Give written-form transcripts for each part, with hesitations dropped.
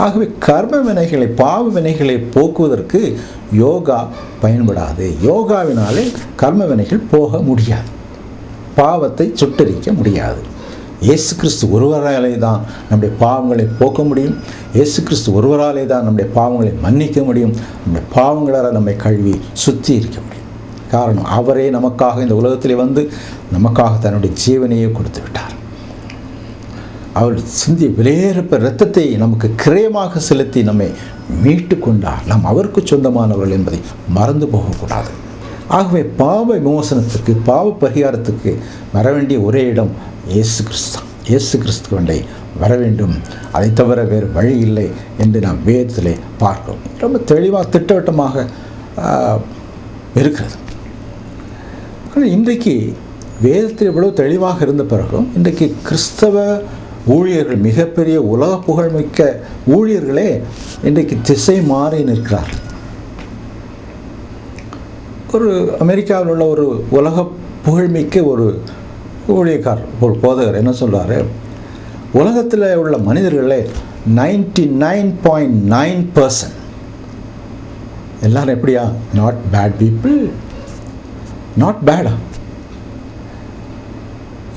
ஆகவே கர்ம வினைகளை, பாவ வினைகளை போக்குவதற்கு யோகா பயன்படாது. யோகாவினாலே கர்ம வினைகள் போக முடியாது, பாவத்தை சுட்டரிக்க முடியாது. இயேசு கிறிஸ்து ஒருவராலே தான் நம்முடைய பாவங்களை போக்க முடியும். இயேசு கிறிஸ்து ஒருவராலே தான் நம்முடைய பாவங்களை மன்னிக்க முடியும். நம்முடைய பாவங்களால் நம்மை கழுவி சுத்திகரிக்க முடியும். காரணம், அவரே நமக்காக இந்த உலகத்திலே வந்து நமக்காக தன்னுடைய ஜீவனையே கொடுத்து விட்டார். அவர் சிந்தி விலையேறப்ப இரத்தத்தை நமக்கு கிரயமாக செலுத்தி நம்மை மீட்டு கொண்டார். நாம் அவருக்கு சொந்தமானவர்கள் என்பதை மறந்து போகக்கூடாது. ஆகவே பாவ விமோசனத்துக்கு, பாவ பரிகாரத்துக்கு வர வேண்டிய ஒரே இடம் இயேசு கிறிஸ்து. இயேசு கிறிஸ்துவண்டை வர வேண்டும், அதை தவிர வேறு வழி இல்லை என்று நாம் வேதத்திலே பார்க்கிறோம். ரொம்ப தெளிவாக திட்டவட்டமாக இருக்கிறது. இன்றைக்கு வேதத்தில் இவ்வளவு தெளிவாக இருந்த பிறகும் இன்றைக்கு கிறிஸ்தவ ஊழியர்கள், மிகப்பெரிய உலக புகழ்மிக்க ஊழியர்களே இன்றைக்கு திசை மாறி நிற்கிறார்கள். ஒரு அமெரிக்காவில் உள்ள ஒரு உலக புகழ்மிக்க ஒரு ஊழியக்காரர், ஒரு போதகர் என்ன சொல்கிறாரு, உலகத்தில் உள்ள மனிதர்களே 99.9% எல்லாரும் எப்படியா, நாட் பேட் பீப்புள், நாட் பேடா.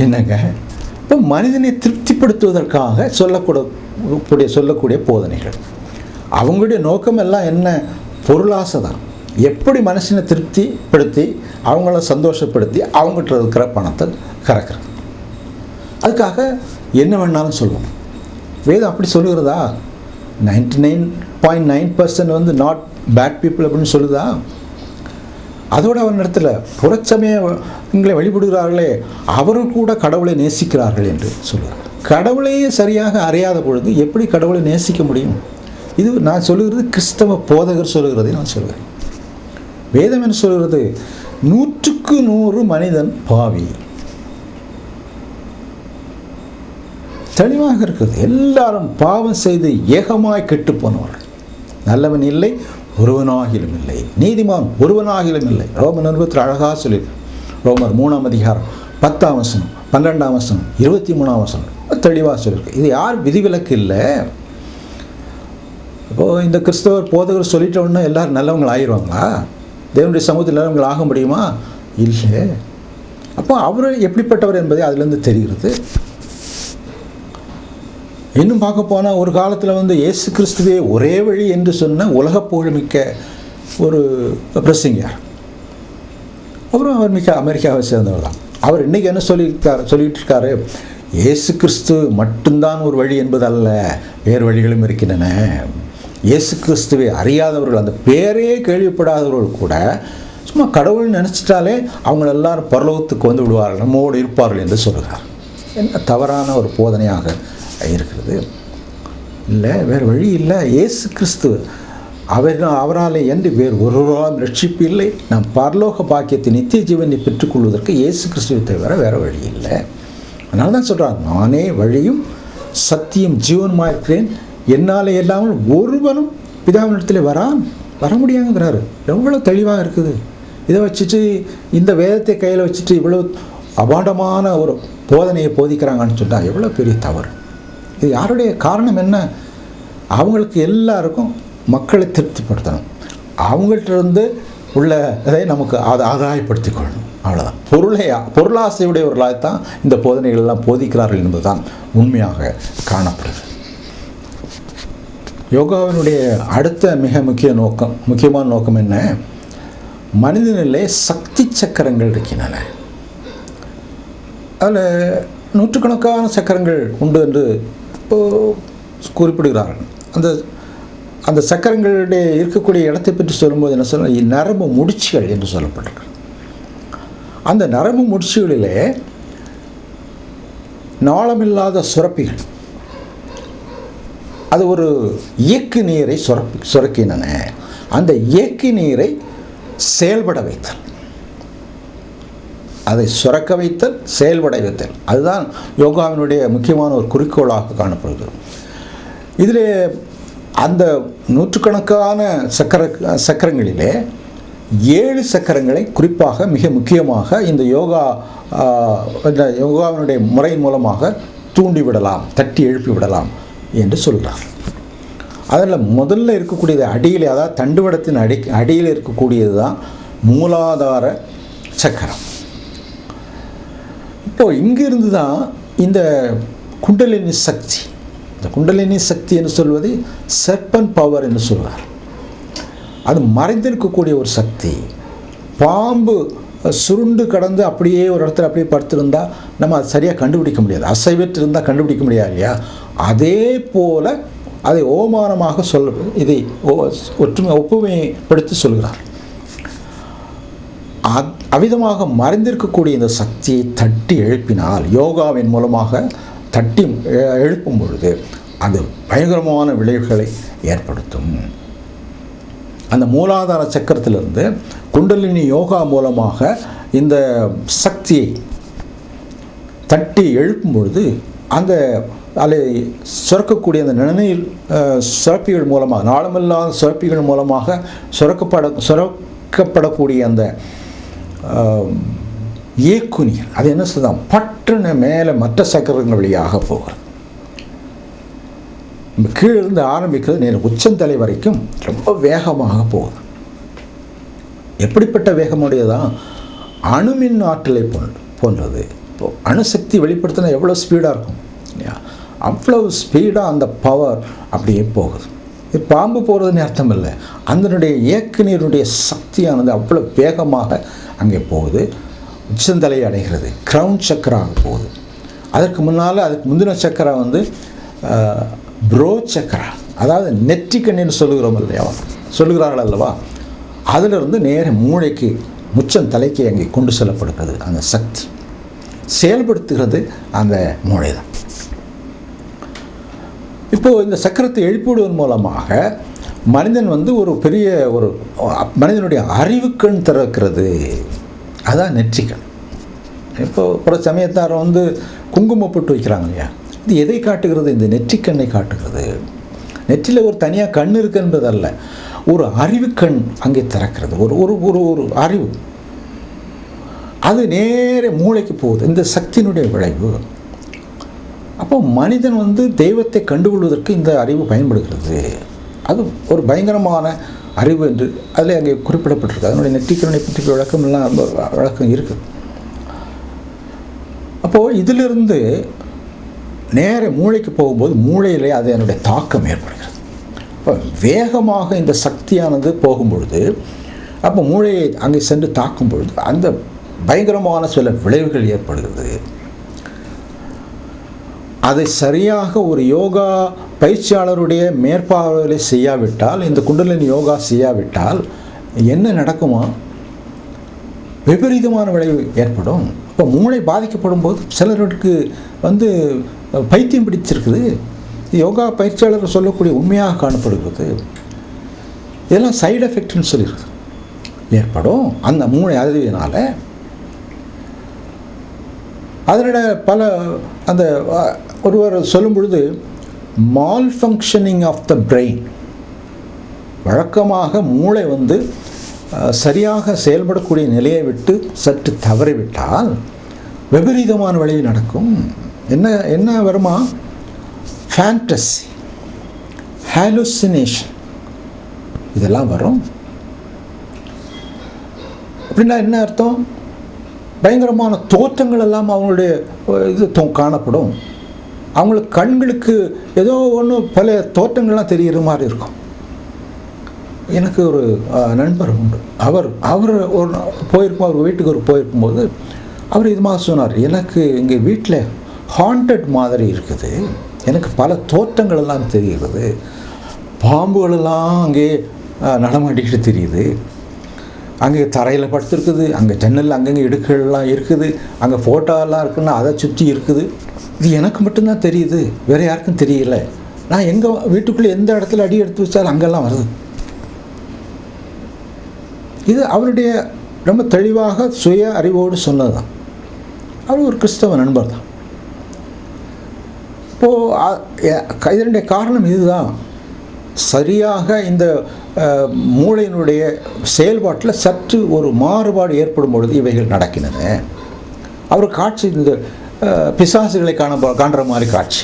என்னங்க, இப்போ மனிதனை திருப்திப்படுத்துவதற்காக சொல்லக்கூடிய போதனைகள். அவங்களுடைய நோக்கம் எல்லாம் என்ன? பொருளாசை தான். எப்படி மனுஷனை திருப்திப்படுத்தி அவங்கள சந்தோஷப்படுத்தி அவங்ககிட்ட இருக்கிற பணத்தை கறக்கிறது. அதுக்காக என்ன வேணாலும் சொல்லுவோம். வேதம் அப்படி சொல்லுகிறதா? 99.9% வந்து நாட் பேட் பீப்புள் அப்படின்னு சொல்லுதா? அதோட அவன் இடத்துல புறச்சமயங்களை வழிபடுகிறார்களே அவர்கள் கூட கடவுளை நேசிக்கிறார்கள் என்று சொல்லுவார். கடவுளையே சரியாக அறியாத பொழுது எப்படி கடவுளை நேசிக்க முடியும்? இது நான் சொல்லுகிறது கிறிஸ்தவ போதகர் சொல்லுகிறதை நான் சொல்கிறேன். வேதம் என்ன சொல்கிறது? 100க்கு 100 மனிதன் பாவி. தெளிவாக இருக்குது. எல்லாரும் பாவம் செய்து ஏகமாய் கெட்டு போனவர்கள். நல்லவன் இல்லை, ஒருவனாகிலும் இல்லை. நீதிமான் ஒருவனாகிலும் இல்லை. ரோமர் நிருபத்தில் அழகாக சொல்லியிருக்கு. ரோமர் 3ஆம் அதிகாரம் 10ஆம் வசனம், 12ஆம் வசனம், 23ஆம் வசனம் தெளிவாக சொல்லியிருக்கு. இது யார் விதிவிலக்கு இல்லை. இப்போது இந்த கிறிஸ்தவர் போதகர் சொல்லிட்ட உடனே எல்லாரும் நல்லவங்கள் ஆயிடுவாங்களா? தேவனுடைய சமூகத்தில் நல்லவங்கள் ஆக முடியுமா? இல்லை. அப்போ அவர் எப்படிப்பட்டவர் என்பதை அதிலிருந்து தெரிகிறது. இன்னும் பார்க்க போனால் ஒரு காலத்தில் வந்து இயேசு கிறிஸ்துவே ஒரே வழி என்று சொன்ன உலக புகழ்மிக்க ஒரு பிரசங்கர். அப்புறம் அவர் மிக அமெரிக்காவை சேர்ந்தவர் தான். அவர் இன்றைக்கி என்ன சொல்லிட்டு இருக்காரு? இயேசு கிறிஸ்து மட்டும்தான் ஒரு வழி என்பது அல்ல, வேறு வழிகளும் இருக்கின்றன. இயேசு கிறிஸ்துவை அறியாதவர்கள், அந்த பேரே கேள்விப்படாதவர்கள் கூட சும்மா கடவுள்னு நினச்சிட்டாலே அவங்க எல்லாரும் பரலோகத்துக்கு வந்து விடுவார்கள், நம்மோடு இருப்பார்கள் என்று சொல்கிறார். என்ன தவறான ஒரு போதனையாக இருக்கிறது. இல்லை, வேறு வழி இல்லை. இயேசு கிறிஸ்து அவராலே என்று வேறு ஒருவராலும் ரட்சிப்பு இல்லை. நாம் பரலோக பாக்கியத்தை, நித்திய ஜீவனை பெற்றுக்கொள்வதற்கு இயேசு கிறிஸ்துவை தவிர வேறு வழி இல்லை. அதனால தான் சொல்கிறார், நானே வழியும் சத்தியம் ஜீவனுமாக இருக்கிறேன், என்னாலே இல்லாமல் ஒருவனும் பிதாவினிடத்தில் வர முடியாதுங்கிறாரு. எவ்வளோ தெளிவாக இருக்குது. இதை வச்சுட்டு, இந்த வேதத்தை கையில் வச்சுட்டு இவ்வளோ அபாண்டமான ஒரு போதனையை போதிக்கிறாங்கன்னு சொன்னால் எவ்வளோ பெரிய தவறு. இது யாருடைய காரணம் என்ன? அவங்களுக்கு எல்லாருக்கும் மக்களை திருப்திப்படுத்தணும், அவங்கள்ட்ட உள்ள அதை நமக்கு ஆதாயப்படுத்திக் கொள்ளணும், அவ்வளோதான். பொருளாசையுடையவர்களாகத்தான் இந்த போதனைகள் எல்லாம் போதிக்கிறார்கள் என்பதுதான் உண்மையாக காணப்படுது. யோகாவினுடைய அடுத்த மிக முக்கியமான நோக்கம் என்ன? மனிதனிலே சக்தி சக்கரங்கள் இருக்கின்றன. அதில் நூற்றுக்கணக்கான சக்கரங்கள் உண்டு என்று குறிப்பிடுகிறார்கள். அந்த சக்கரங்களுடைய இருக்கக்கூடிய இடத்தை பற்றி சொல்லும்போது என்ன சொல்ல, நரம்பு முடிச்சுகள் என்று சொல்லப்பட்டிருக்கு. அந்த நரம்பு முடிச்சுகளிலே நாளமில்லாத சுரப்பிகள், அது ஒரு இயக்கு நீரை சுரக்கின்றன. அந்த இயக்கு நீரை செயல்பட வைத்தல், அதை சுரக்க வைத்தல், செயல்பட வைத்தல், அதுதான் யோகாவினுடைய முக்கியமான ஒரு குறிக்கோளாக காணப்படுகிறது. இதில் அந்த நூற்றுக்கணக்கான சக்கரங்களிலே 7 சக்கரங்களை குறிப்பாக மிக முக்கியமாக இந்த யோகாவினுடைய முறையின் மூலமாக தூண்டிவிடலாம், தட்டி எழுப்பி விடலாம் என்று சொல்கிறார். அதில் முதல்ல இருக்கக்கூடியது அடியில், அதாவது தண்டுவடத்தின் அடியில் இருக்கக்கூடியது தான் மூலாதார சக்கரம். இப்போது இங்கிருந்து தான் இந்த குண்டலினி சக்தி, இந்த குண்டலினி சக்தி என்று சொல்வது சர்பன் பவர் என்று சொல்வார். அது மறைந்திருக்கக்கூடிய ஒரு சக்தி. பாம்பு சுருண்டு கடந்து அப்படியே ஒரு இடத்துல அப்படியே படுத்திருந்தால் நம்ம அது சரியாக கண்டுபிடிக்க முடியாது, அசைவற்று இருந்தால் கண்டுபிடிக்க முடியாது இல்லையா? அதே போல் அதை ஓமானமாக இதை ஒப்புமைப்படுத்தி சொல்கிறார். அவ்விதமாக மறைந்திருக்கக்கூடிய இந்த சக்தியை தட்டி எழுப்பினால், யோகாவின் மூலமாக தட்டி எழுப்பும் பொழுது அது பயங்கரமான விளைவுகளை ஏற்படுத்தும். அந்த மூலாதார சக்கரத்திலிருந்து குண்டலினி யோகா மூலமாக இந்த சக்தியை தட்டி எழுப்பும் பொழுது அந்த அதை சுரக்கக்கூடிய அந்த நிணநீர் சுரப்பிகள் மூலமாக, நாளமில்லாத சுரப்பிகள் மூலமாக சுரக்கப்படக்கூடிய அந்த ஏக்குநீர், அது என்ன சொல்லுதான், பற்றுன மேலே மற்ற சக்கரங்கள் வழியாக போகிறது. கீழிருந்து ஆரம்பிக்கிறது நேரம் உச்சந்தலை வரைக்கும் ரொம்ப வேகமாக போகுது. எப்படிப்பட்ட வேகமுடையதான்? அணுமின் ஆற்றலை போன்றது. இப்போது அணுசக்தி வெளிப்படுத்தினா எவ்வளோ ஸ்பீடாக இருக்கும் இல்லையா? அவ்வளவு ஸ்பீடாக அந்த பவர் அப்படியே போகுது. இது பாம்பு போகிறதுன்னு அர்த்தம் இல்லை, அதனுடைய இயக்குநீருடைய சக்தியானது அவ்வளோ வேகமாக அங்கே போகுது. உச்சந்தலையை அடைகிறது, கிரவுன் சக்கராக போகுது. அதுக்கு முந்தின சக்கரா ப்ரோ சக்கரா, அதாவது நெற்றிக்கண்ணின்னு சொல்லுகிறார்கள் அல்லவா? அதிலிருந்து நேர மூளைக்கு, முச்சந்தலைக்கு அங்கே கொண்டு செல்லப்படுகிறது. அந்த சக்தி செயல்படுத்துகிறது அந்த மூளை தான். இப்போது இந்த சக்கரத்தை எழுப்பிவிடுவதன் மூலமாக மனிதன் ஒரு பெரிய மனிதனுடைய அறிவுக்கண் திறக்கிறது. அதான் நெற்றிக்கண். இப்போது ஒரு சமயத்தார் குங்குமம் போட்டு வைக்கிறாங்க இல்லையா? இது எதை காட்டுகிறது? இந்த நெற்றிக்கண்ணை காட்டுகிறது. நெற்றியில் ஒரு தனியாக கண் இருக்கு என்பதல்ல, ஒரு அறிவுக்கண் அங்கே திறக்கிறது. ஒரு ஒரு ஒரு அறிவு அது நேர மூளைக்கு போகுது. இந்த சக்தியினுடைய விளைவு. அப்போ மனிதன் தெய்வத்தை கண்டுகொள்வதற்கு இந்த அறிவு பயன்படுகிறது. அது ஒரு பயங்கரமான அறிவு என்று அதில் அங்கே குறிப்பிடப்பட்டிருக்கு. அதனுடைய நெற்றிக்கண்ணை பற்றி விளக்கம் இருக்குது. அப்போது இதிலிருந்து நேர மூளைக்கு போகும்போது மூளையிலே அது அதனுடைய தாக்கம் ஏற்படுகிறது. இப்போ வேகமாக இந்த சக்தியானது போகும்பொழுது, அப்போ மூளையை அங்கே சென்று தாக்கும் பொழுது அந்த பயங்கரமான சில விளைவுகள் ஏற்படுகிறது. அதை சரியாக ஒரு யோகா பயிற்சியாளருடைய மேற்பார்வையில் செய்யாவிட்டால், இந்த குண்டலினி யோகா செய்யாவிட்டால் என்ன நடக்குமா? விபரீதமான விளைவு ஏற்படும். இப்போ மூளை பாதிக்கப்படும் போது சிலருக்கு பைத்தியம் பிடிச்சிருக்குது. யோகா பயிற்சியாளர் சொல்லக்கூடிய உண்மையாக காணப்படுகிறது. இதெல்லாம் சைடு எஃபெக்ட்னு சொல்லிடுறது ஏற்படும் அந்த மூளை அதிர்வினால். அதனோட பல அந்த ஒருவர் சொல்லும் பொழுது malfunctioning of the brain, வழக்கமாக மூளை சரியாக செயல்படக்கூடிய நிலையை விட்டு சற்று தவறிவிட்டால் விபரீதமான விளைவு நடக்கும். என்ன வருமா? ஃபேண்டசி, ஹாலுசினேஷன், இதெல்லாம் வரும். அப்படின்னா என்ன அர்த்தம்? பயங்கரமான தோற்றங்கள் எல்லாம் அவங்களுடைய காணப்படும். அவங்களுக்கு கண்களுக்கு ஏதோ பல தோற்றங்கள்லாம் தெரிகிற மாதிரி இருக்கும். எனக்கு ஒரு நண்பர் உண்டு. அவர் ஒரு அவர் வீட்டுக்கு போயிருக்கும்போது அவர் இது மாதிரி சொன்னார், எனக்கு எங்கள் வீட்டில் ஹாண்டட் மாதிரி இருக்குது, எனக்கு பல தோற்றங்கள் எல்லாம் தெரிகிறது, பாம்புகளெல்லாம் அங்கே நடமாட்டிக்கிட்டு தெரியுது, அங்கே தரையில் படுத்துருக்குது, அங்கே ஜன்னல் அங்கங்கே இடுக்கள்லாம் இருக்குது, அங்கே ஃபோட்டோலாம் இருக்குன்னா அதை சுற்றி இருக்குது. இது எனக்கு மட்டும்தான் தெரியுது, வேறு யாருக்கும் தெரியல. நான் எங்கள் வீட்டுக்குள்ளே எந்த இடத்துல அடி எடுத்து வச்சாலும் அங்கெல்லாம் வருது. இது அவருடைய ரொம்ப தெளிவாக சுய அறிவோடு சொன்னது தான். அவர் ஒரு கிறிஸ்தவ நண்பர் தான். இப்போது இதனுடைய காரணம் இதுதான். சரியாக இந்த மூளையினுடைய செயல்பாட்டில் சற்று ஒரு மாறுபாடு ஏற்படும் பொழுது இவைகள் நடக்கின்றன. அவர் காட்சி இந்த பிசாசுகளை காண்ற மாதிரி காட்சி.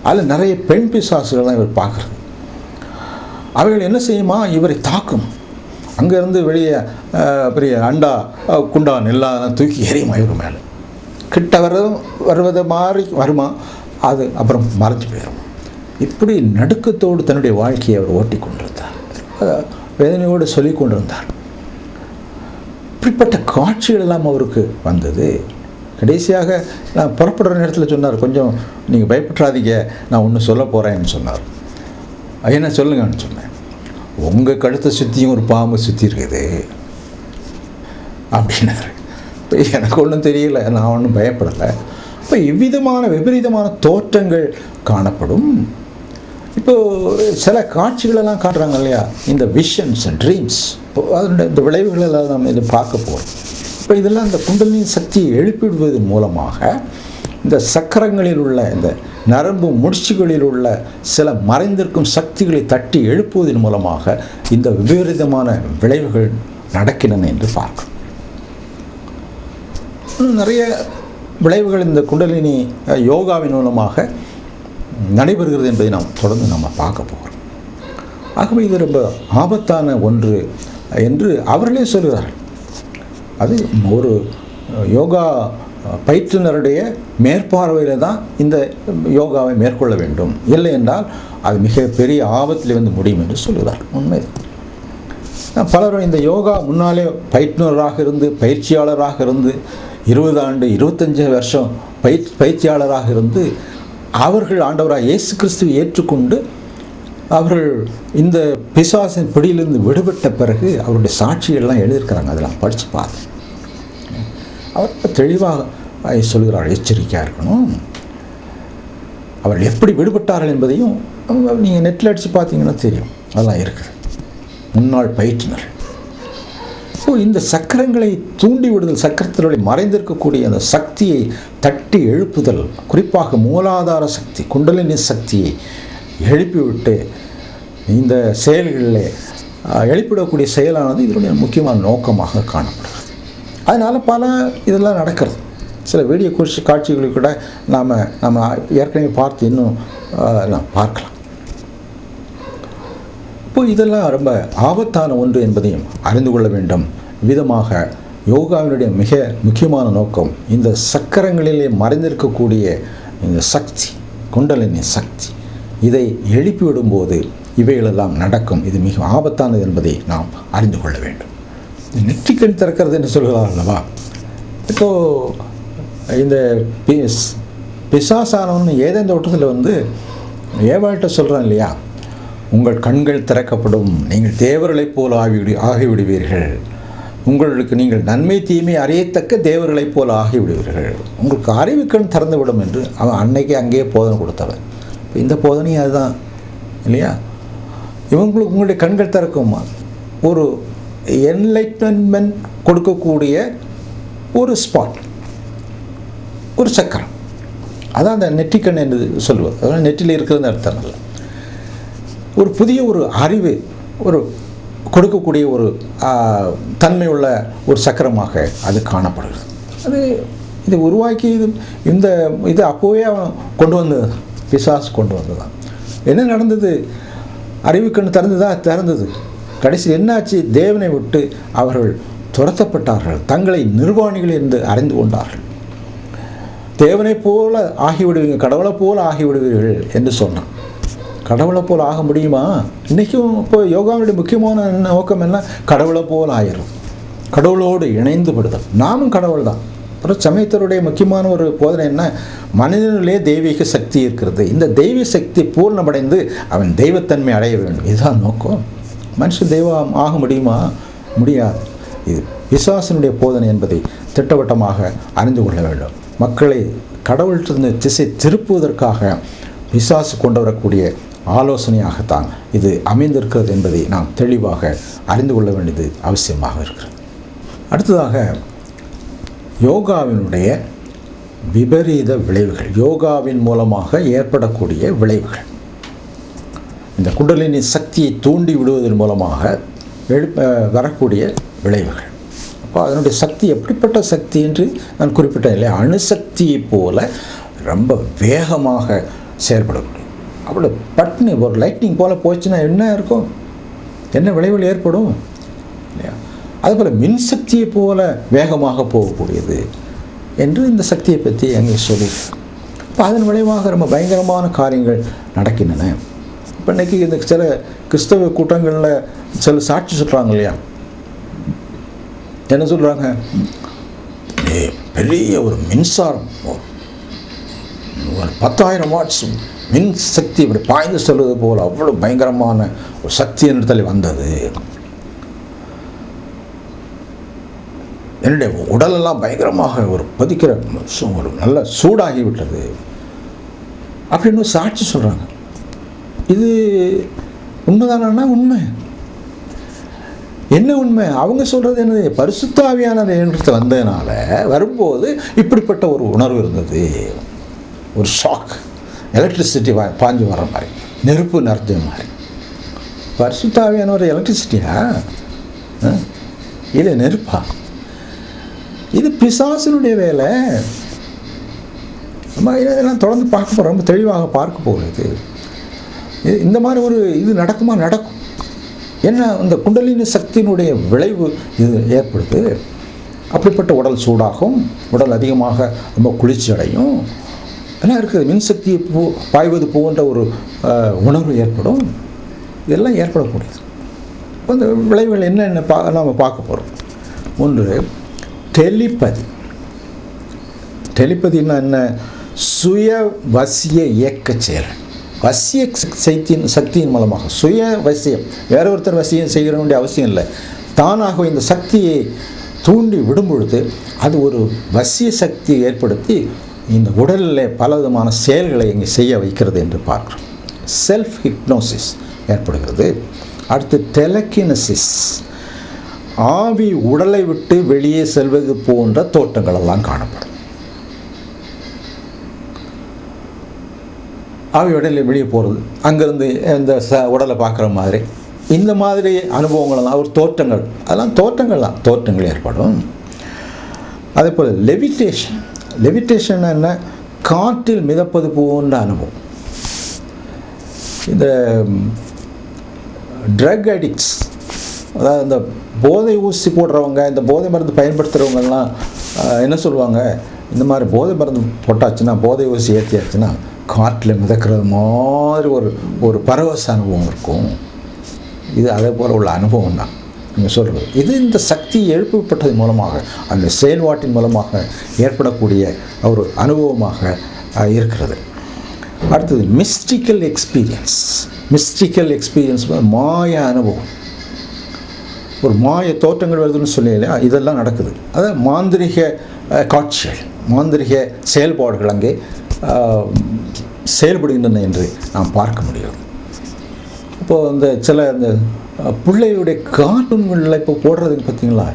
அதில் நிறைய பெண் பிசாசுகள் தான் இவர் பார்க்குறது. அவைகள் என்ன செய்யுமா? இவரை தாக்கும். அங்கேருந்து வெளியே பெரிய அண்டா குண்டான் எல்லாம் தூக்கி எறியுமா இவர் மேலே. கிட்ட வருவது மாதிரி வருமா, அது அப்புறம் மறைஞ்சு போயிடும். இப்படி நடுக்கத்தோடு தன்னுடைய வாழ்க்கையை அவர் ஓட்டி கொண்டிருந்தார், வேதனையோடு சொல்லி கொண்டிருந்தார். இப்படிப்பட்ட காட்சிகள் எல்லாம் அவருக்கு வந்தது. கடைசியாக நான் புறப்படுற நேரத்தில் சொன்னார், கொஞ்சம் நீங்கள் பயப்படாதீங்க, நான் ஒன்று சொல்ல போகிறேன்னு சொன்னார். என்ன சொல்லுங்கன்னு சொன்னேன். உங்கள் கழுத்தை சுற்றியும் ஒரு பாம்பு சுற்றி இருக்குது அப்படின்னாரு. இப்போ எனக்கு ஒன்றும் தெரியல, நான் ஒன்றும் பயப்படலை. இப்போ இவ்விதமான விபரீதமான தோற்றங்கள் காணப்படும். இப்போது சில காட்சிகளெல்லாம் காட்டுறாங்க இல்லையா, இந்த விஷன்ஸ் அண்ட் ட்ரீம்ஸ், அதனுடைய இந்த விளைவுகள் எல்லாம் நம்ம இதை பார்க்க போகிறோம். இப்போ இதெல்லாம் இந்த குண்டலினி சக்தியை எழுப்பிவிடுவதன் மூலமாக இந்த சக்கரங்களில் உள்ள இந்த நரம்பு முடிச்சுகளில் உள்ள சில மறைந்திருக்கும் சக்திகளை தட்டி எழுப்புவதன் மூலமாக இந்த விபரீதமான விளைவுகள் நடக்கின்றன என்று பார்க்கிறோம். நிறைய விளைவுகள் இந்த குண்டலினி யோகாவின் மூலமாக நடைபெறுகிறது என்பதை நாம் தொடர்ந்து நம்ம பார்க்க போகிறோம். ஆகவே இது ரொம்ப ஆபத்தான ஒன்று என்று அவர்களே சொல்கிறார்கள். அது ஒரு யோகா பயிற்றுனருடைய மேற்பார்வையில் தான் இந்த யோகாவை மேற்கொள்ள வேண்டும், இல்லை என்றால் அது மிகப்பெரிய ஆபத்தில் வந்து முடியும் என்று சொல்கிறார். உண்மை. பலரும் இந்த யோகா முன்னாலே பயிற்றுனராக இருந்து பயிற்சியாளராக இருந்து 20 ஆண்டு 25 வருஷம் பயிற்சியாளராக இருந்து அவர்கள் ஆண்டவராக இயேசு கிறிஸ்துவை ஏற்றுக்கொண்டு அவர்கள் இந்த பிசாசின் பிடியிலிருந்து விடுபட்ட பிறகு அவருடைய சாட்சிகள்லாம் எழுதியிருக்கிறாங்க. அதெல்லாம் படித்து பார்த்தேன். அவர் தெளிவாக சொல்கிறார், எச்சரிக்கையாக இருக்கணும். அவர்கள் எப்படி விடுபட்டார்கள் என்பதையும் நீங்கள் நெட்டில் அடித்து பார்த்தீங்கன்னா தெரியும். அதெல்லாம் இருக்குது. முன்னாள் பயிற்றுனர். ஸோ இந்த சக்கரங்களை தூண்டி விடுதல், சக்கரத்தினுடைய மறைந்திருக்கக்கூடிய அந்த சக்தியை தட்டி எழுப்புதல், குறிப்பாக மூலாதார சக்தி குண்டலினி சக்தியை எழுப்பிவிட்டு இந்த செயல்களில் எழுப்பிடக்கூடிய செயலானது இதனுடைய முக்கியமான நோக்கமாக காணப்படுகிறது. அதனால் பல இதெல்லாம் நடக்கிறது. சில வீடியோ காட்சிகளை கூட நம்ம ஏற்கனவே பார்த்து இன்னும் நாம் பார்க்கலாம். இப்போ இதெல்லாம் ரொம்ப ஆபத்தான ஒன்று என்பதையும் அறிந்து கொள்ள வேண்டும். விதமாக யோகாவினுடைய மிக முக்கியமான நோக்கம் இந்த சக்கரங்களிலே மறைந்திருக்கக்கூடிய இந்த சக்தி, குண்டலினி சக்தி, இதை எழுப்பிவிடும்போது இவைகளெல்லாம் நடக்கும். இது மிக ஆபத்தானது என்பதை நாம் அறிந்து கொள்ள வேண்டும். நெற்றிக்கண் திறக்கிறது என்று சொல்கிறார் அல்லவா. இப்போது இந்த பிசாசானவன் ஏதேந்த தோட்டத்தில் வந்து ஏவாள்கிட்ட சொல்கிறான் இல்லையா, உங்கள் கண்கள் திறக்கப்படும், நீங்கள் தேவர்களைப் போல் ஆகிவிடுவீர்கள், உங்களுக்கு நீங்கள் நன்மை தீமை அறியத்தக்க தேவர்களைப் போல் ஆகிவிடுவீர்கள், உங்களுக்கு அறிவுக்கண் திறந்துவிடும் என்று அவன் அன்னைக்கு அங்கேயே போதனை கொடுத்தவன். இப்போ இந்த போதனையும் அதுதான் இல்லையா. இவங்களுக்கு உங்களுடைய கண்கள் திறக்குமா, ஒரு என்லைட்மெண்ட் கொடுக்கக்கூடிய ஒரு ஸ்பாட், ஒரு சக்கரம். அதான் அந்த நெற்றிக்கண் என்று சொல்லுவது. அதனால் நெற்றில் இருக்கிறதுன்னு அர்த்தம் இல்லை. ஒரு புதிய ஒரு அறிவு ஒரு கொடுக்கக்கூடிய ஒரு தன்மை உள்ள ஒரு சக்கரமாக அது காணப்படுகிறது. அது இதை உருவாக்கி இது அப்போவே அவன் கொண்டு வந்தது, பிசாசு கொண்டு வந்தது தான். என்ன நடந்தது? அறிவுக்கண் திறந்தது. கடைசி என்னாச்சு? தேவனை விட்டு அவர்கள் துரத்தப்பட்டார்கள், தங்களை நிர்வாணிகள் என்று அறிந்து கொண்டார்கள். தேவனை போல ஆகிவிடுவீங்க, கடவுளை போல ஆகிவிடுவீர்கள் என்று சொன்னான். கடவுளை போல் ஆக முடியுமா? இன்றைக்கும் இப்போ யோகாவுடைய முக்கியமான நோக்கம் என்ன? கடவுளை போல் ஆயிரும், கடவுளோடு இணைந்து விடுதல். நாமும் கடவுள் தான். அப்புறம் சமயத்தருடைய முக்கியமான ஒரு போதனை என்ன? மனிதனிலே தெய்வீக சக்தி இருக்கிறது, இந்த தெய்வீக சக்தி பூர்ணமடைந்து அவன் தெய்வத்தன்மை அடைய வேண்டும். இதுதான் நோக்கம். மனுஷன் தெய்வம் ஆக முடியுமா? முடியாது. இது பிசாசனுடைய போதனை என்பதை திட்டவட்டமாக அறிந்து கொள்ள வேண்டும். மக்களை கடவுளிலிருந்து திசை திருப்புவதற்காக பிசாசு கொண்டு வரக்கூடிய ஆலோசனையாகத்தான் இது அமைந்திருக்கிறது என்பதை நாம் தெளிவாக அறிந்து கொள்ள வேண்டியது அவசியமாக இருக்கிறது. அடுத்ததாக யோகாவினுடைய விபரீத விளைவுகள், யோகாவின் மூலமாக ஏற்படக்கூடிய விளைவுகள், இந்த குண்டலினி சக்தியை தூண்டி விடுவதன் மூலமாக வரக்கூடிய விளைவுகள். அப்போ அதனுடைய சக்தி எப்படிப்பட்ட சக்தி என்று நான் குறிப்பிட்டேன் இல்லையா, அணுசக்தியை போல ரொம்ப வேகமாக செயல்படக்கூடிய, அவ்வளோ பட்னு ஒரு லைட்னிங் போல் போச்சுன்னா என்ன இருக்கும்? என்ன விளைவுகள் ஏற்படும் இல்லையா? அதுபோல் மின்சக்தியை போல வேகமாக போகக்கூடியது என்று இந்த சக்தியை பற்றி அங்கே சொல்லியிருக்கு. இப்போ அதன் விளைவாக ரொம்ப பயங்கரமான காரியங்கள் நடக்கின்றன. இப்போ இன்றைக்கி இந்த சில கிறிஸ்தவ கூட்டங்களில் சில சாட்சி சொல்கிறாங்க இல்லையா? என்ன சொல்கிறாங்க? பெரிய ஒரு மின்சாரம், ஒரு 10,000 வாட்ஸ் மின் சக்தி இப்படி பாய்ந்து செல்வது போல் அவ்வளோ பயங்கரமான ஒரு சக்தி இடத்துல வந்தது. என்னுடைய உடலெல்லாம் பயங்கரமாக ஒரு கொதிக்கிற ஒரு நல்ல சூடாகிவிட்டது அப்படின்னு சாட்சி சொல்கிறாங்க. இது உண்மைதானா? உண்மை. என்ன உண்மை? அவங்க சொல்கிறது என்னது? பரிசுத்த ஆவியானவர் என்று வந்ததுனால வரும்போது இப்படிப்பட்ட ஒரு உணர்வு இருந்தது, ஒரு ஷாக், எலக்ட்ரிசிட்டி பாஞ்சு வர்ற மாதிரி, நெருப்பு நிறைஞ்ச மாதிரி. பரிசுத்த ஆவியானவர் எலக்ட்ரிசிட்டியா இல்லை நெருப்பா? இது பிசாசினுடைய வேலை. நம்ம இதெல்லாம் தொடர்ந்து பார்க்க போகிறோம், ரொம்ப தெளிவாக பார்க்க போகிறது. இந்த மாதிரி ஒரு இது நடக்குமா? நடக்கும். என்ன இந்த குண்டலினி சக்தியினுடைய விளைவு இது ஏற்படுது. அப்படிப்பட்ட உடல் சூடாகும், உடல் அதிகமாக ரொம்ப குளிர்ச்சி அடையும், எல்லாம் இருக்குது. மின்சக்தி பாய்வது போன்ற ஒரு உணர்வு ஏற்படும். இதெல்லாம் ஏற்படக்கூடியது. அந்த விளைவுகள் என்னென்ன நாம் பார்க்க போகிறோம். ஒன்று டெலிபதி. டெலிபதினா என்ன? சுய வசிய இயக்க செயல். வசிய சக்தியின் மூலமாக சுய வசியம், வேற ஒருத்தர் வசியம் செய்ய வேண்டிய அவசியம் இல்லை. தானாக இந்த சக்தியை தூண்டி விடும் பொழுது அது ஒரு வசிய சக்தியை ஏற்படுத்தி இந்த உடலில் பல விதமான செயல்களை இங்கே செய்ய வைக்கிறது என்று பார்க்குறோம். செல்ஃப் ஹிப்னோசிஸ் ஏற்படுகிறது. அடுத்து டெலகினசிஸ், ஆவி உடலை விட்டு வெளியே செல்வது போன்ற தோற்றங்கள் எல்லாம் காணப்படும். ஆவி உடலை வெளியே போகிறது, அங்கேருந்து இந்த உடலை பார்க்குற மாதிரி, இந்த மாதிரி அனுபவங்கள்லாம் ஒரு தோற்றங்கள், அதெல்லாம் தோற்றங்கள் தான், தோற்றங்கள் ஏற்படும். அதே போல் லெவிட்டேஷன். லெவிட்டேஷன் என்ன? காற்றில் மிதப்பது போன்ற அனுபவம். இந்த ட்ரக் அடிக்ட்ஸ், அதாவது இந்த போதை ஊசி போடுறவங்க, இந்த போதை மருந்து பயன்படுத்துகிறவங்கெல்லாம் என்ன சொல்லுவாங்க? இந்த மாதிரி போதை மருந்து போட்டாச்சுன்னா, போதை ஊசி ஏற்றியாச்சுன்னா காற்றில் மிதக்கிறது மாதிரி ஒரு பரவச அனுபவம் இருக்கும். இது அதே போல் உள்ள அனுபவம் தான் நீங்கள் சொல்கிறது. இது இந்த சக்தி எழுப்பப்பட்டது மூலமாக, அந்த செயல்பாட்டின் மூலமாக ஏற்படக்கூடிய ஒரு அனுபவமாக இருக்கிறது. அடுத்தது மிஸ்டிக்கல் எக்ஸ்பீரியன்ஸ். மிஸ்டிக்கல் எக்ஸ்பீரியன்ஸ் மாய அனுபவம், ஒரு மாய தோற்றங்கள் வருதுன்னு சொல்லலையா? இதெல்லாம் நடக்குது. அதாவது மாந்திரிக காட்சிகள், மாந்திரிக செயல்பாடுகள் அங்கே செயல்படுகின்றன என்று நாம் பார்க்க முடியும். இப்போது இந்த சில இந்த பிள்ளையுடைய கார்ட்டூன்களில் இப்போ போடுறதுன்னு பார்த்தீங்களா,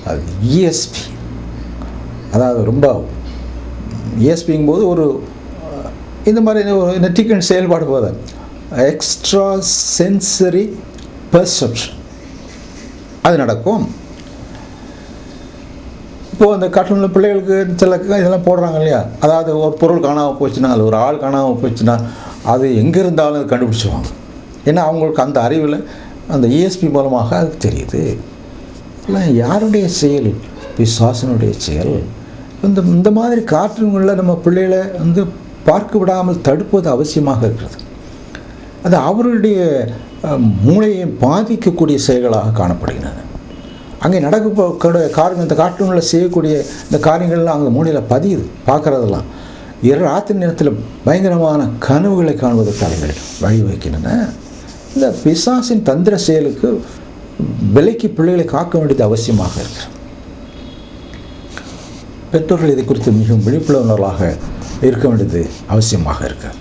அது இஎஸ்பி. அதாவது ரொம்ப இஎஸ்பிங்கும்போது ஒரு இந்த மாதிரி ஒரு நெட்டிக்கன் செயல்பாடு போத எக்ஸ்ட்ரா சென்சரி பெர்செப்ஷன் அது நடக்கும். இப்போது அந்த கார்ட்டூனில் பிள்ளைகளுக்கு சில இதெல்லாம் போடுறாங்க இல்லையா? அதாவது ஒரு பொருள் காணாமல் போச்சுன்னா, அது ஒரு ஆள் காணாமல் போச்சுன்னா, அது எங்கே இருந்தாலும் அது கண்டுபிடிச்சிடுவாங்க. ஏன்னா அவங்களுக்கு அந்த அறிவில் அந்த இஎஸ்பி மூலமாக அது தெரியுது. இல்லை யாருடைய செயல்? பிசாசனுடைய செயல். இந்த மாதிரி கார்ட்டூன்களில் நம்ம பிள்ளைகளை பார்க்க விடாமல் தடுப்பது அவசியமாக இருக்கிறது. அது அவருடைய மூளையை பாதிக்கக்கூடிய செயல்களாக காணப்படுகின்றன. அங்கே நடக்கக்கூடிய காரணம், இந்த கார்ட்டூனில் செய்யக்கூடிய இந்த காரியங்கள்லாம் அங்கே மூளையில் பதியுது. பார்க்குறதெல்லாம் ராத்திரி நேரத்தில் பயங்கரமான கனவுகளை காணுவதற்கு அவைகள் வழிவகுக்கின்றன. இந்த பிசாசின் தந்திர செயலுக்கு விலைக்கு பிள்ளைகளை காக்க வேண்டியது அவசியமாக இருக்கிறது. பெற்றோர்கள் இதை குறித்து மிகவும் விழிப்புணர்வாக இருக்க வேண்டியது அவசியமாக இருக்கிறது.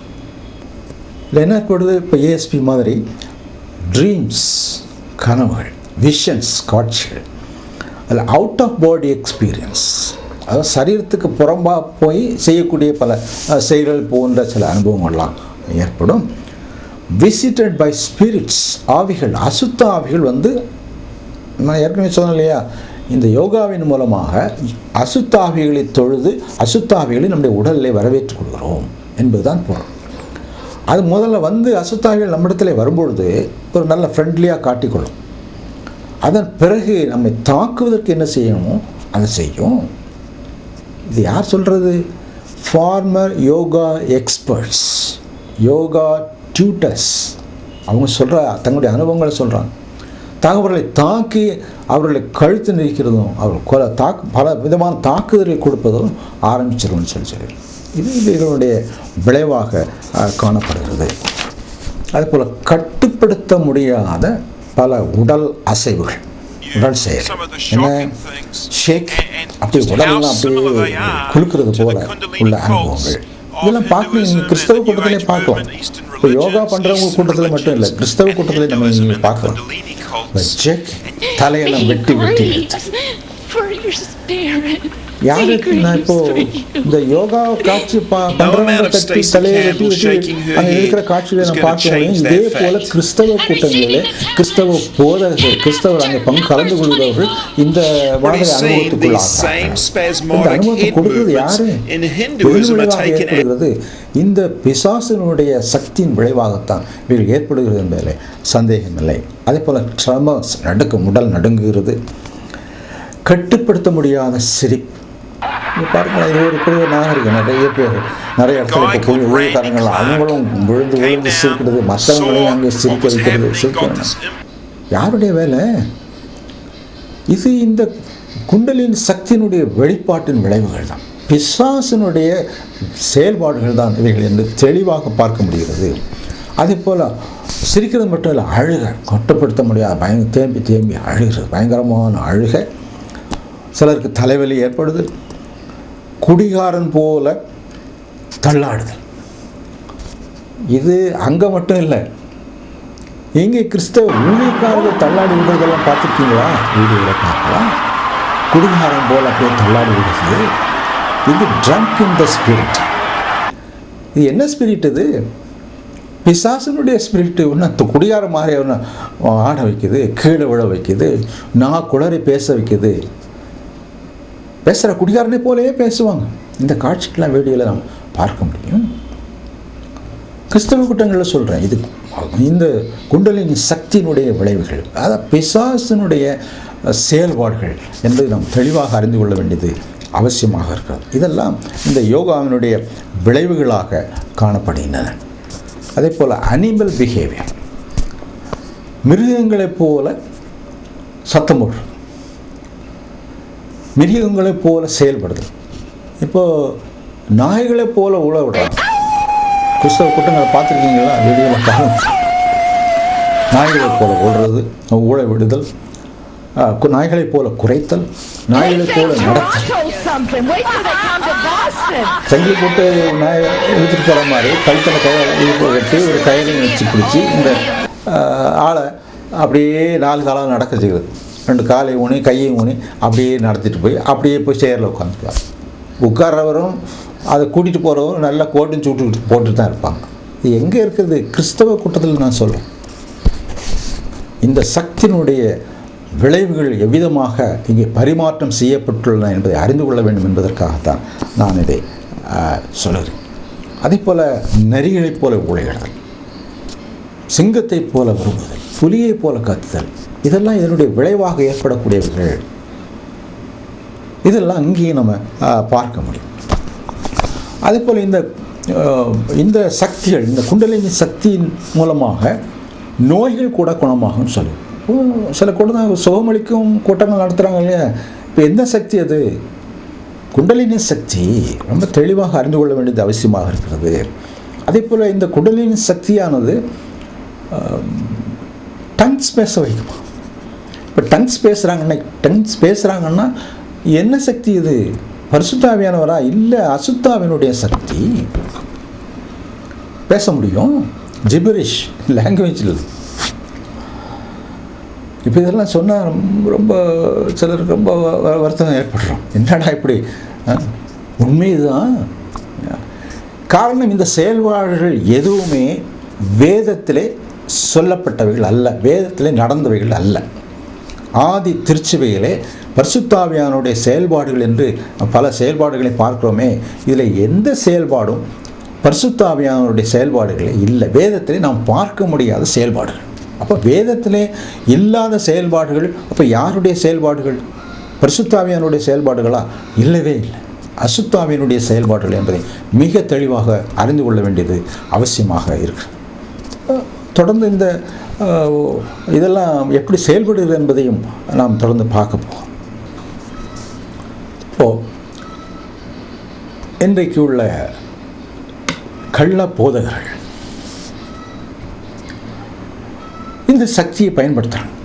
இல்லை என்ன ஏற்படுது? இப்போ ஏஎஸ்பி மாதிரி ட்ரீம்ஸ், கனவுகள், விஷன்ஸ், காட்சிகள், அதில் அவுட் ஆஃப் பாடி எக்ஸ்பீரியன்ஸ், அதாவது சரீரத்துக்கு புறம்பாக போய் செய்யக்கூடிய பல செயல்கள் போன்ற சில அனுபவங்கள்லாம் ஏற்படும். விசிட்டட் பை ஸ்பிரிட்ஸ், ஆவிகள், அசுத்த ஆவிகள் நான் ஏற்கனவே சொன்னேன் இல்லையா, இந்த யோகாவின் மூலமாக அசுத்த ஆவிகளை தொழுது அசுத்த ஆவிகளை நம்முடைய உடலில் வரவேற்றுக் கொள்கிறோம் என்பதுதான் பொருள். அது முதல்ல அசுத்த ஆவிகள் நம்மிடத்தில் வரும்பொழுது ஒரு நல்ல ஃப்ரெண்ட்லியாக காட்டிக்கொள்ளும். அதன் பிறகு நம்மை தாக்குவதற்கு என்ன செய்யணுமோ அதை செய்யும். இது யார் சொல்கிறது? Former yoga experts, yoga tutors. அவங்க சொல்கிற தங்களுடைய அனுபவங்களை சொல்கிறாங்க. தகவல்களை தாக்கி அவர்களை கழுத்து நெரிக்கிறதும், அவர் பல விதமான தாக்குதலை கொடுப்பதும் ஆரம்பிச்சிரும்னு சொல்லி இது இவர்களுடைய விளைவாக காணப்படுகிறது. அதேபோல் கட்டுப்படுத்த முடியாத பல உடல் அசைவுகள், உடல் செயல் என்ன ஷேக், அப்படி உடலெல்லாம் அப்படியே குலுக்கிறது போல உள்ள அனுபவங்கள் இதெல்லாம் பார்க்கணும். நீங்கள் கிறிஸ்தவ கூட்டத்திலே பார்க்கலாம். இப்போ யோகா பண்ணுறவங்க கூட்டத்தில் மட்டும் இல்லை, கிறிஸ்தவ கூட்டத்திலே நம்ம இங்கே பார்க்கலாம். ஜெக் தலையெல்லாம் வெட்டி வெட்டி யாருக்கு நான் இப்போ இந்த யோகா காட்சி பண்ணுறவங்க தட்டி தலையை வெட்டி வெட்டி அங்கே இருக்கிற காட்சிகளை நான் பார்க்கணும். இதே போல கிறிஸ்தவ கூட்டங்களிலே கிறிஸ்தவ போதகர்கள், கிறிஸ்தவர் அங்கே கலந்து கொள்கிறவர்கள் இந்த மாதிரி அனுபவத்துக்குள்ளாக இந்த அனுபவத்தை கொடுக்கிறது யாரு? விளைவாக ஏற்படுகிறது இந்த பிசாசினுடைய சக்தியின் விளைவாகத்தான் இவர்கள் ஏற்படுகிறது என்பதில் சந்தேகமில்லை. அதே போல் ட்ரமர்ஸ், உடல் நடுங்குகிறது, கட்டுப்படுத்த முடியாத சிரிப்பு. பாருங்களா, இது ஒரு பெரிய நாகரிகம். நிறைய பேர் நிறைய இடத்துல இப்போ ஊழியக்காரங்கள் அவங்களும் விழுந்து சிரிக்கிறது, மற்றவங்களையும் அங்கே சிரிக்க வைக்கிறது. சிரிக்க யாருடைய வேலை இது? இந்த குண்டலின் சக்தியினுடைய வெளிப்பாட்டின் விளைவுகள் தான், பிசாசினுடைய செயல்பாடுகள் தான் இவைகள் என்று தெளிவாக பார்க்க முடிகிறது. அதே போல் சிரிக்கிறது மட்டும் இல்லை, அழுக கட்டுப்படுத்த முடியாது, தேம்பி தேம்பி அழுகிறது, பயங்கரமான அழுக. சிலருக்கு தலைவலி ஏற்படுது, குடிகாரன் போல தள்ளாடுதல். இது அங்கே மட்டும் இல்லை, எங்கே கிறிஸ்தவ ஊழியக்காரர்கள் தள்ளாடி விடுறதெல்லாம் பார்த்துருக்கீங்களா? வீடியோவில் பார்க்கலாம். குடிகாரன் போல அப்படியே தள்ளாடி விடுறது. இது ட்ரங்க் இன் த ஸ்பிரிட். இது என்ன ஸ்பிரிட்? இது பிசாசனுடைய ஸ்பிரிட்டு. ஒன்று குடிகார மாதிரி ஒன்று ஆட வைக்குது, கீழே விழ வைக்குது, நான் குளறி பேச வைக்குது. பேசுகிற குடிகாரனை போலவே பேசுவாங்க. இந்த காட்சிக்கெல்லாம் வீடியோவில் நம்ம பார்க்க முடியும். கிறிஸ்தவ கூட்டங்களில் சொல்கிறேன், இது இந்த குண்டலின் சக்தியினுடைய விளைவுகள், அதாவது பிசாசினுடைய செயல்பாடுகள் என்று நாம் தெளிவாக அறிந்து கொள்ள வேண்டியது அவசியமாக இருக்கிறது. இதெல்லாம் இந்த யோகாவினுடைய விளைவுகளாக காணப்படுகின்றன. அதே போல் அனிமல் பிஹேவியர், மிருகங்களைப் போல சத்தம் போடுறது, மிருகங்களைப் போல செயல்படுது. இப்போது நாய்களைப் போல உழ விடுறாங்க. கிறிஸ்தவ கூட்டங்களை பார்த்துருக்கீங்களா? வீடியோவில் பாருங்க. நாய்களைப் போல உழுறது, ஊழ விடுதல், நாய்களைப் போல குறைத்தல், நாய்களைப் போல நடத்தல். சங்கிலி போட்டு நாயை இழுத்துட்டு போகிற மாதிரி கழுத்தில் கட்டி ஒரு கயிறையும் வச்சு பிடிச்சி இந்த ஆளை அப்படியே 4 காலம் நடக்க செய்கிறது. 2 காலை ஊனி கையை ஊனி அப்படியே நடத்திட்டு போய் சேரில் உட்காந்துக்குவார். உட்கார்றவரும் அதை கூட்டிகிட்டு போகிறவரும் நல்லா கோட்டும் சூட்டு போட்டு தான் இருப்பாங்க. இது எங்கே இருக்குது? கிறிஸ்தவ கூட்டத்தில் நான் சொல்கிறேன். இந்த சக்தியினுடைய விளைவுகள் எவ்விதமாக இங்கே பரிமாற்றம் செய்யப்பட்டுள்ளன என்பதை அறிந்து கொள்ள வேண்டும் என்பதற்காகத்தான் நான் இதை சொல்கிறேன். அதே போல் நரிகளைப் போல ஊழையிடுதல், சிங்கத்தைப் போல விரும்புதல், புலியைப் போல கத்துதல், இதெல்லாம் இதனுடைய விளைவாக ஏற்படக்கூடியவர்கள். இதெல்லாம் இங்கேயும் நம்ம பார்க்க முடியும். அதே போல் இந்த சக்திகள், இந்த குண்டலினி சக்தியின் மூலமாக நோய்கள் கூட குணமாகும்னு சொல்லி சில கூட்டம் சுகமளிக்கும் கூட்டங்கள் நடத்துகிறாங்க இல்லையா? இப்போ எந்த சக்தி அது? குண்டலினி சக்தி. ரொம்ப தெளிவாக அறிந்து கொள்ள வேண்டியது அவசியமாக இருக்கிறது. அதே போல் இந்த குண்டலினி சக்தியானது டங்ஸ் பேச வைக்குமா? இப்போ டங்ஸ் பேசுகிறாங்கன்னா என்ன சக்தி இது? பரிசுத்தாவியானவரா? இல்லை, அசுத்தாவினுடைய சக்தி. பேச முடியும், ஜிபரிஷ் லாங்குவேஜில். இப்போ இதெல்லாம் சொன்னால் ரொம்ப சிலருக்கு ரொம்ப வருத்தம் ஏற்படுறோம். என்னடா இப்படி? உண்மைதான். காரணம், இந்த செயல்பாடுகள் எதுவுமே வேதத்திலே சொல்லப்பட்டவைகள் அல்ல, வேதத்திலே நடந்தவைகள் அல்ல. ஆதி திருச்சபையிலே பரிசுத்தாவியானுடைய செயல்பாடுகள் என்று பல செயல்பாடுகளை பார்க்கிறோமே, இதில் எந்த செயல்பாடும் பரிசுத்தாவியானுடைய செயல்பாடுகளே இல்லை. வேதத்திலே நாம் பார்க்க முடியாத செயல்பாடுகள். அப்போ வேதத்திலே இல்லாத செயல்பாடுகள் அப்போ யாருடைய செயல்பாடுகள்? பரிசுத்த ஆவியானுடைய செயல்பாடுகளா? இல்லவே இல்லை. அசுத்த ஆவியினுடைய செயல்பாடுகள் என்பதை மிக தெளிவாக அறிந்து கொள்ள வேண்டியது அவசியமாக இருக்கு. தொடர்ந்து இந்த இதெல்லாம் எப்படி செயல்படுகிறது என்பதையும் நாம் தொடர்ந்து பார்க்க போகிறோம். இப்போது இன்றைக்கு உள்ள கள்ள போதகர்கள் இந்த சக்தியை பயன்படுத்துகிறாங்க.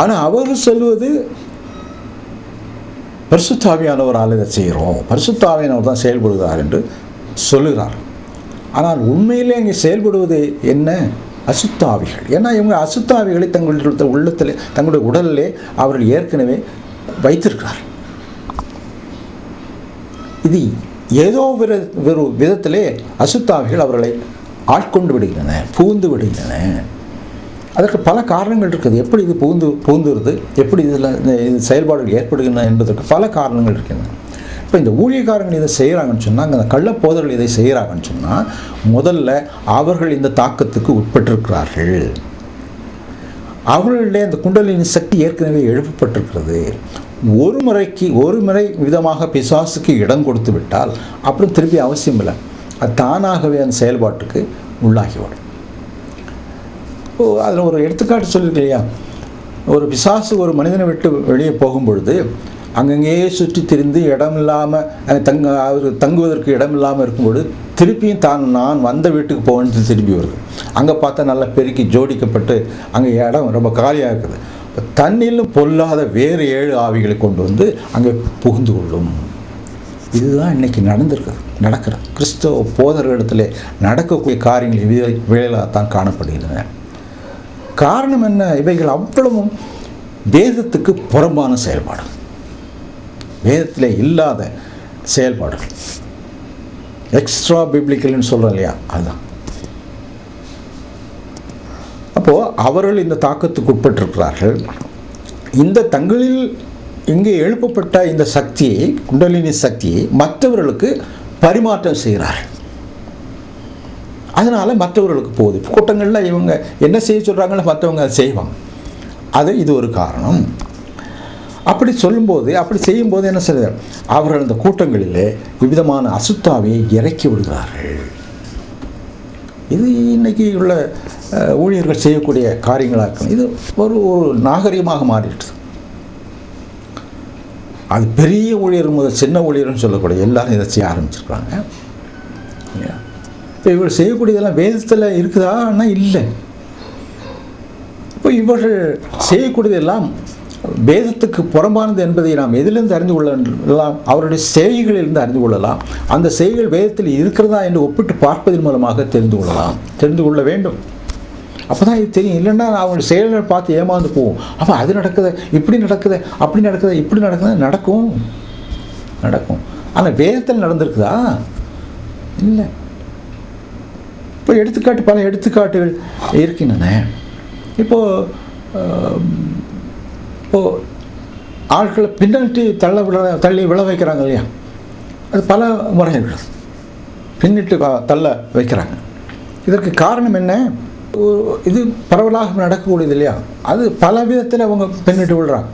ஆனால் அவர் சொல்வது பரிசுத்த ஆவியானவரால் இதை செய்கிறோம், பரிசுத்த ஆவியானவர் தான் செயல்படுகிறார் என்று சொல்லுகிறார். ஆனால் உண்மையிலே இங்கே செயல்படுவது என்ன? அசுத்த ஆவிகள். ஏன்னா இவங்க அசுத்த ஆவிகளை தங்களுடைய உள்ளத்தில், தங்களுடைய உடலிலே அவர்கள் ஏற்கனவே வைத்திருக்கிறார். இது ஏதோ ஒரு விதத்திலே அசுத்த ஆவிகள் அவர்களை ஆட்கொண்டு விடுகின்றன, புகுந்து விடுகின்றன. அதற்கு பல காரணங்கள் இருக்குது. எப்படி இது புகுந்துருது, எப்படி இதில் இது செயல்பாடுகள் ஏற்படுகின்றன என்பதற்கு பல காரணங்கள் இருக்கின்றன. இப்போ இந்த ஊழியக்காரங்கள் இதை செய்கிறாங்கன்னு சொன்னால், அந்த கள்ளப்போதர்கள் இதை செய்கிறாங்கன்னு சொன்னால், முதல்ல அவர்கள் இந்த தாக்கத்துக்கு உட்பட்டிருக்கிறார்கள். அவர்களிடையே அந்த குண்டலினி சக்தி ஏற்கனவே எழுப்பப்பட்டிருக்கிறது. ஒரு முறை விதமாக பிசாசுக்கு இடம் கொடுத்து விட்டால் அப்புறம் திருப்பி அவசியம் இல்லை, அது தானாகவே அந்த செயல்பாட்டுக்கு உள்ளாகிவிடும். அதில் ஒரு எடுத்துக்காட்டு சொல்லிருக்கு இல்லையா? ஒரு பிசாசு ஒரு மனிதனை விட்டு வெளியே போகும்பொழுது அங்கங்கேயே சுற்றி திரிந்து இடம் இல்லாமல் அவர் தங்குவதற்கு இடம் இல்லாமல் இருக்கும்பொழுது திருப்பியும் நான் வந்த வீட்டுக்கு போகணுன்னு திரும்பி வருது. அங்கே பார்த்தா நல்லா பெருக்கி ஜோடிக்கப்பட்டு அங்கே இடம் ரொம்ப காலியாக இருக்குது. தண்ணிலும் பொல்லாத வேறு 7 ஆவிகளை கொண்டு வந்து அங்கே புகுந்து கொள்ளும். இதுதான் இன்றைக்கி நடக்கிறது. கிறிஸ்தவ போதர்களிடத்தில் நடக்கக்கூடிய காரியங்கள் வேளாதான் காணப்படுகின்றன. காரணம் என்ன? இவைகள் அவ்வளவும் வேதத்துக்கு புறம்பான செயல்பாடு, வேதத்தில் இல்லாத செயல்பாடுகள், எக்ஸ்ட்ரா பிப்ளிக்கல்னு சொல்கிறோம் இல்லையா, அதுதான். அப்போது அவர்கள் இந்த தாக்கத்துக்கு உட்பட்டிருக்கிறார்கள். இந்த தங்களில் இங்கே எழுப்பப்பட்ட இந்த சக்தியை, குண்டலினி சக்தியை மற்றவர்களுக்கு பரிமாற்றம் செய்கிறார்கள். அதனால் மற்றவர்களுக்கு போகுது. கூட்டங்களில் இவங்க என்ன செய்ய சொல்கிறாங்களோ மற்றவங்க அதை செய்வாங்க. இது ஒரு காரணம். அப்படி செய்யும்போது என்ன செய்கிறார்? அவர்கள் அந்த கூட்டங்களிலே விவிதமான அசுத்தாவியை இறக்கி விடுகிறார்கள். இது இன்னைக்கு உள்ள ஊழியர்கள் செய்யக்கூடிய காரியங்களாக இருக்கும். இது ஒரு நாகரிகமாக மாறிடுது. அது பெரிய ஊழியர் முதல் சின்ன ஊழியர்னு சொல்லக்கூடிய எல்லாரும் இதை செய்ய ஆரம்பிச்சிருக்காங்க. இப்போ இவர்கள் செய்யக்கூடியதெல்லாம் வேதத்தில் இருக்குதான்னா இல்லை. இப்போ இவர்கள் செய்யக்கூடியதெல்லாம் வேதத்துக்கு புறம்பானது என்பதை நாம் எதிலிருந்து அறிந்து கொள்ளலாம்? அவருடைய செய்கைகளிலிருந்து அறிந்து கொள்ளலாம். அந்த செய்கைகள் வேதத்தில் இருக்கிறதா என்று ஒப்பிட்டு பார்ப்பதன் மூலமாக தெரிந்து கொள்ள வேண்டும். அப்போ தான் இது தெரியும். இல்லைன்னா அவங்களுடைய செயல்கள் பார்த்து ஏமாந்து போவோம். அப்போ அது நடக்குது, இப்படி நடக்குது, அப்படி நடக்குது, இப்படி நடக்குது, நடக்கும். ஆனால் வேதத்தில் நடந்திருக்குதா? இல்லை. இப்போ பல எடுத்துக்காட்டுகள் இருக்கின்றன. இப்போது ஆட்களை பின்னட்டி தள்ளி விழ வைக்கிறாங்க இல்லையா? அது பல முறைகள் பின்னிட்டு தள்ள வைக்கிறாங்க. இதற்கு காரணம் என்ன? இது பரவலாக நடக்கக்கூடியது இல்லையா? அது பல விதத்தில் அவங்க பின்னிட்டு விழுறாங்க.